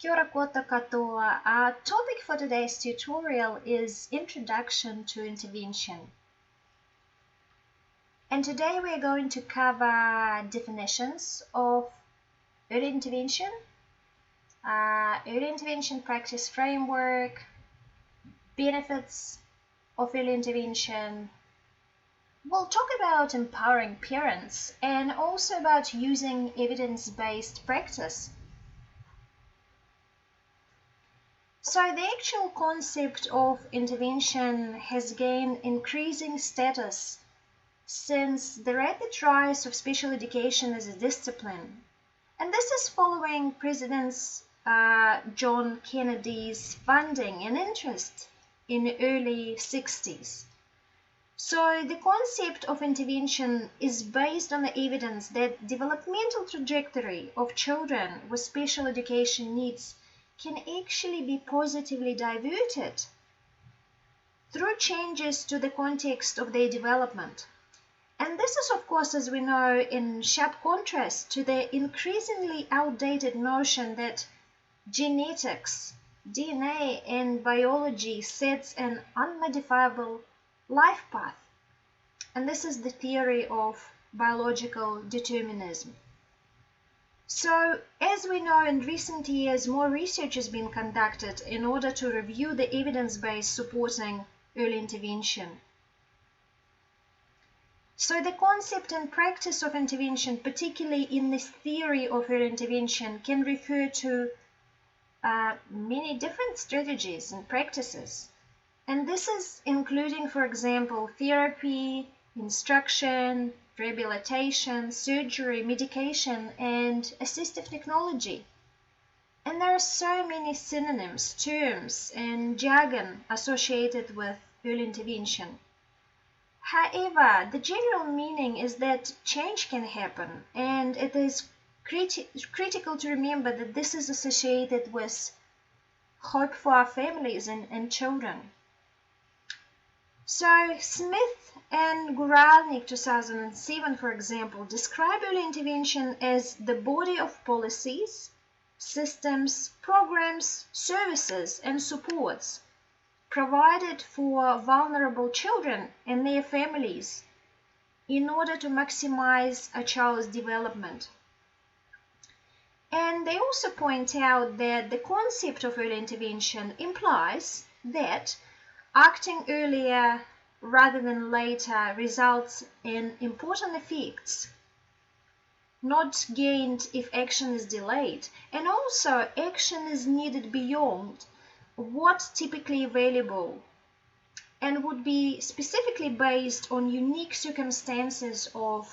Kia ora koutou katoa. Our topic for today's tutorial is Introduction to Intervention. And today we're going to cover definitions of early intervention, early intervention practice framework, benefits of early intervention. We'll talk about empowering parents and also about using evidence-based practice. So the actual concept of intervention has gained increasing status since the rapid rise of special education as a discipline. And this is following President John Kennedy's funding and interest in the early 60s. So the concept of intervention is based on the evidence that developmental trajectory of children with special education needs can actually be positively diverted through changes to the context of their development. And this is, of course, as we know, in sharp contrast to the increasingly outdated notion that genetics, DNA, and biology sets an unmodifiable life path. And this is the theory of biological determinism. So, as we know, in recent years, more research has been conducted in order to review the evidence base supporting early intervention. So the concept and practice of intervention, particularly in this theory of early intervention, can refer to many different strategies and practices. And this is including, for example, therapy, instruction, rehabilitation, surgery, medication, and assistive technology. And there are so many synonyms, terms, and jargon associated with early intervention. However, the general meaning is that change can happen, and it is critical to remember that this is associated with hope for our families and children. So Smith and Guralnik 2007, for example, describe early intervention as the body of policies, systems, programs, services, and supports provided for vulnerable children and their families in order to maximize a child's development. And they also point out that the concept of early intervention implies that acting earlier rather than later results in important effects not gained if action is delayed, and also action is needed beyond what's typically available and would be specifically based on unique circumstances of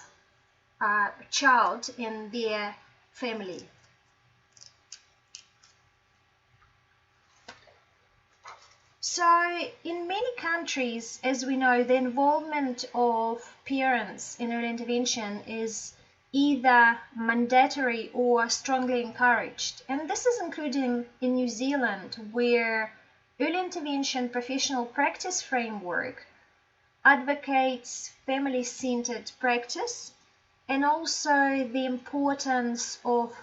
a child and their family. So in many countries, as we know, the involvement of parents in early intervention is either mandatory or strongly encouraged. And this is including in New Zealand, where early intervention professional practice framework advocates family-centered practice and also the importance of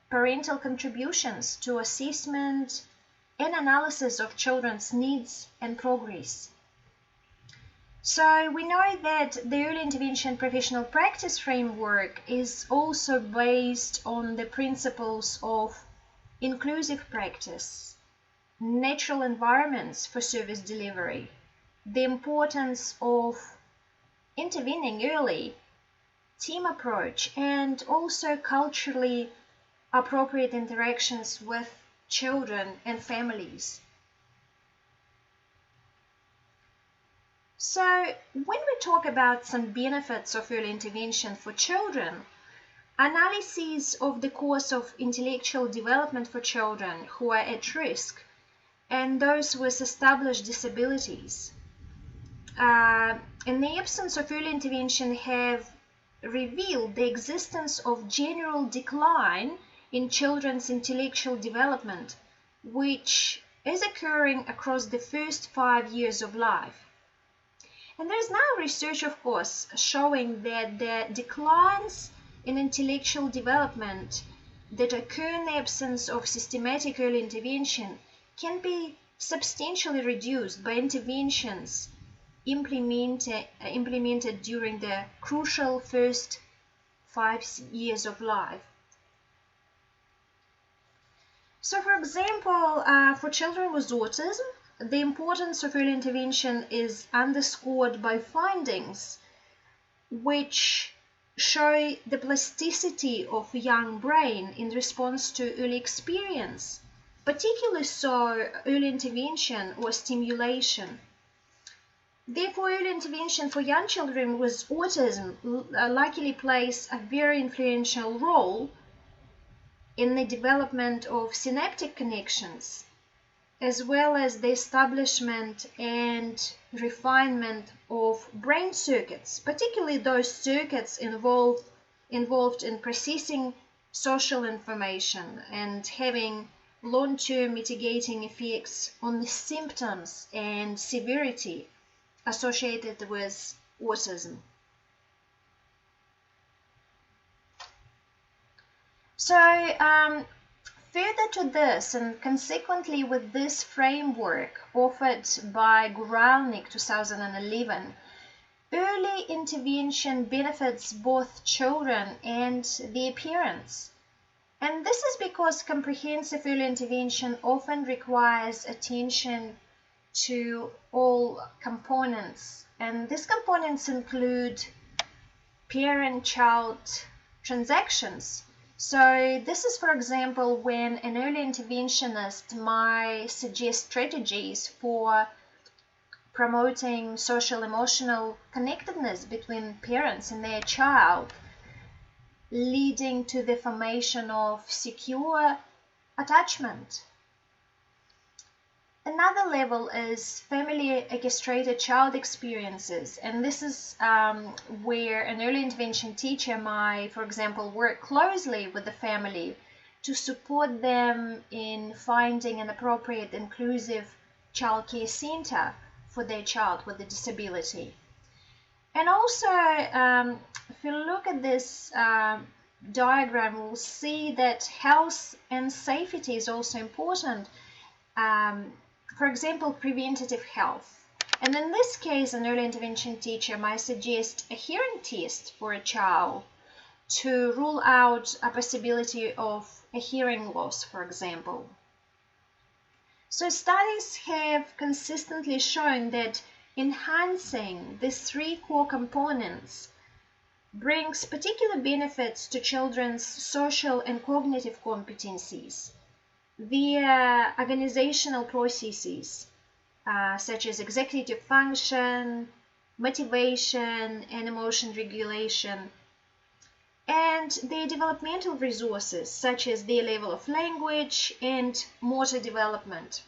parental contributions to assessment and analysis of children's needs and progress. So we know that the early intervention professional practice framework is also based on the principles of inclusive practice, natural environments for service delivery, the importance of intervening early, team approach, and also culturally appropriate interactions with children and families. So when we talk about some benefits of early intervention for children, analyses of the course of intellectual development for children who are at risk and those with established disabilities, in the absence of early intervention, have revealed the existence of general decline in children's intellectual development, which is occurring across the first 5 years of life. And there is now research, of course, showing that the declines in intellectual development that occur in the absence of systematic early intervention can be substantially reduced by interventions implemented during the crucial first 5 years of life. So, for example, for children with autism, the importance of early intervention is underscored by findings which show the plasticity of young brain in response to early experience, particularly so early intervention or stimulation. Therefore, early intervention for young children with autism likely plays a very influential role in the development of synaptic connections, as well as the establishment and refinement of brain circuits, particularly those circuits involved in processing social information and having long-term mitigating effects on the symptoms and severity associated with autism. So, further to this, and consequently with this framework offered by Guralnik 2011, early intervention benefits both children and their parents. And this is because comprehensive early intervention often requires attention to all components. And these components include parent-child transactions. So this is, for example, when an early interventionist might suggest strategies for promoting social emotional connectedness between parents and their child, leading to the formation of secure attachment. Another level is family orchestrated child experiences, and this is where an early intervention teacher might, for example, work closely with the family to support them in finding an appropriate inclusive childcare center for their child with a disability. And also, if you look at this diagram, we'll see that health and safety is also important. For example, preventative health. And in this case, an early intervention teacher might suggest a hearing test for a child to rule out a possibility of a hearing loss, for example. So studies have consistently shown that enhancing these three core components brings particular benefits to children's social and cognitive competencies via organizational processes such as executive function, motivation, and emotion regulation, and their developmental resources such as their level of language and motor development.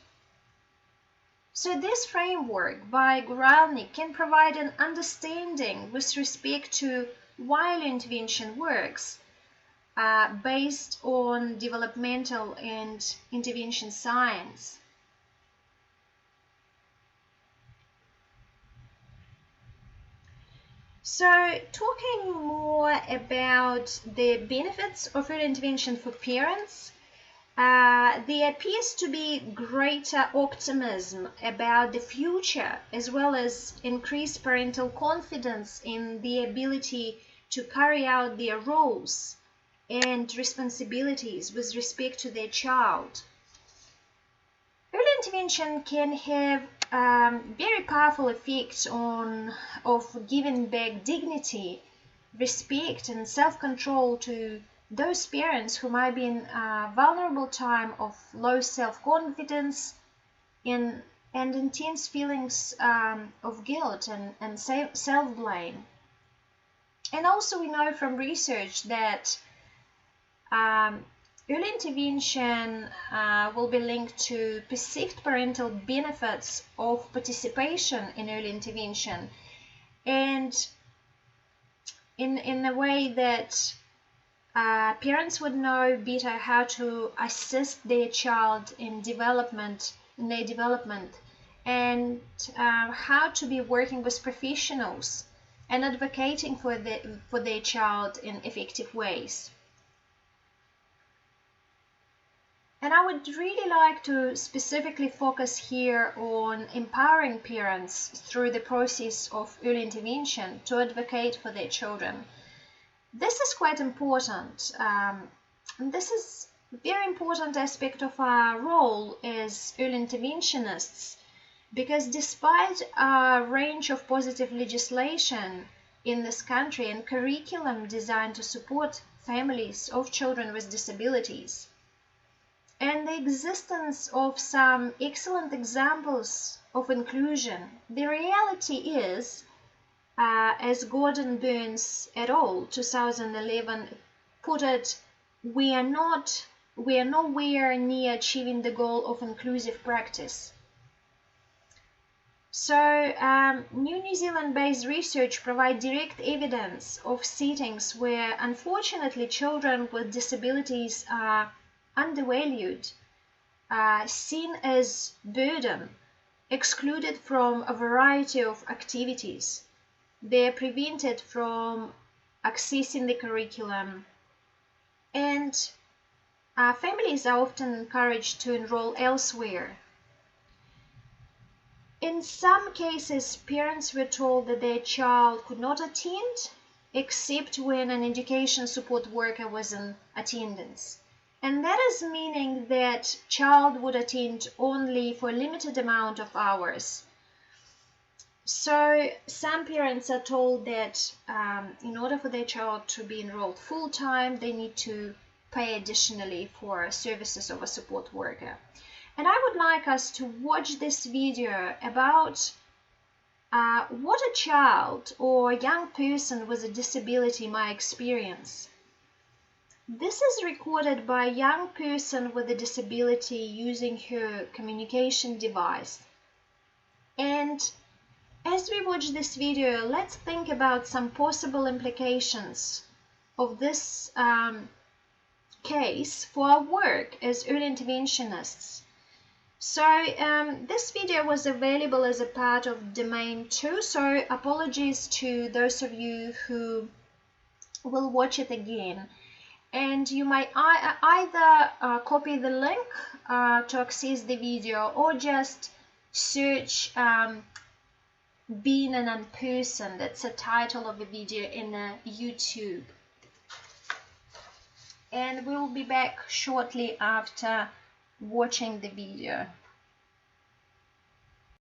So this framework by Guralnik can provide an understanding with respect to why intervention works, based on developmental and intervention science. So, talking more about the benefits of early intervention for parents, there appears to be greater optimism about the future, as well as increased parental confidence in the ability to carry out their roles and responsibilities with respect to their child. Early intervention can have very powerful effects of giving back dignity, respect, and self-control to those parents who might be in a vulnerable time of low self-confidence and intense feelings of guilt and self-blame. And also we know from research that early intervention will be linked to perceived parental benefits of participation in early intervention, and in a way that parents would know better how to assist their child in their development, and how to be working with professionals and advocating for their child in effective ways. And I would really like to specifically focus here on empowering parents through the process of early intervention to advocate for their children. This is quite important. And this is a very important aspect of our role as early interventionists, because despite a range of positive legislation in this country and curriculum designed to support families of children with disabilities, and the existence of some excellent examples of inclusion, the reality is, as Gordon Burns et al. 2011 put it, we are nowhere near achieving the goal of inclusive practice. So, New Zealand-based research provides direct evidence of settings where, unfortunately, children with disabilities are undervalued, seen as burden, excluded from a variety of activities. They are prevented from accessing the curriculum, and families are often encouraged to enroll elsewhere. In some cases, parents were told that their child could not attend except when an education support worker was in attendance. And that is meaning that child would attend only for a limited amount of hours. So some parents are told that in order for their child to be enrolled full-time, they need to pay additionally for services of a support worker. And I would like us to watch this video about what a child or a young person with a disability might experience. This is recorded by a young person with a disability using her communication device. And as we watch this video, let's think about some possible implications of this case for our work as early interventionists. So this video was available as a part of Domain 2, so apologies to those of you who will watch it again. And you might either copy the link to access the video, or just search Being an Unperson. That's the title of the video in YouTube. And we will be back shortly after watching the video.